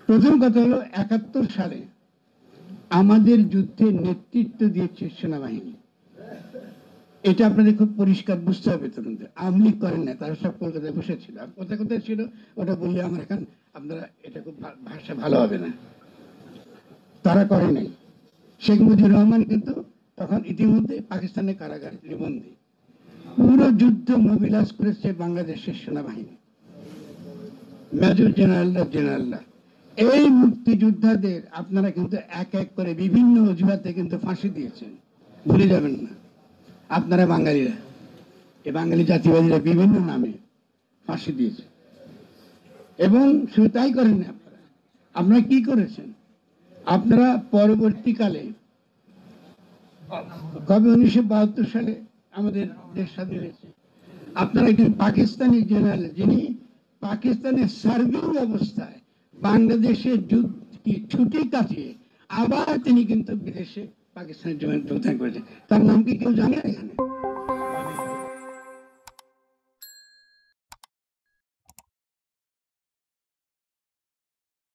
প্রথম কথা হলো 71 সালে আমাদের যুদ্ধে নেতৃত্ব দিয়েছে সেনাবাহিনী। এটা আপনাদের খুব পরিষ্কার বুঝতে হবে। তরুণ আওয়ামী লীগ করেন না, তারা সব কলকাতায় বসেছিল। আর কোথায় কোথায় ছিল ওটা বললে আমার এখন আপনারা এটা খুব ভাষা ভালো হবে না। তারা করে নাই। শেখ মুজিবুর রহমান কিন্তু তখন ইতিমধ্যে পাকিস্তানের কারাগারে তিনি বন্দী। পুরো যুদ্ধ মোবিলাইজ করেছে বাংলাদেশের সেনাবাহিনী, মেজর জেনারেলরা। এই মুক্তিযোদ্ধাদের আপনারা কিন্তু এক এক করে বিভিন্ন অজুহাতে কিন্তু ফাঁসি দিয়েছেন, ভুলে যাবেন না। আপনারা বাঙালিরা, এই বাঙালি জাতিবাদীরা বিভিন্ন নামে ফাঁসি দিয়েছে। এবং শুধু তাই করেন না, আপনারা কি করেছেন? আপনারা পরবর্তীকালে কবে 1972 সালে আমাদের দেশ স্বাধীন হয়েছে, আপনারা একজন পাকিস্তানি জেনারেল, যিনি পাকিস্তানের সার্ভিং অবস্থায় বাংলাদেশের ছুটি কাটিয়ে আবার তিনি কিন্তু বিদেশে পাকিস্তানের জন্য যোগদান করেছেন। তার নাম কি কেউ জানে এখানে?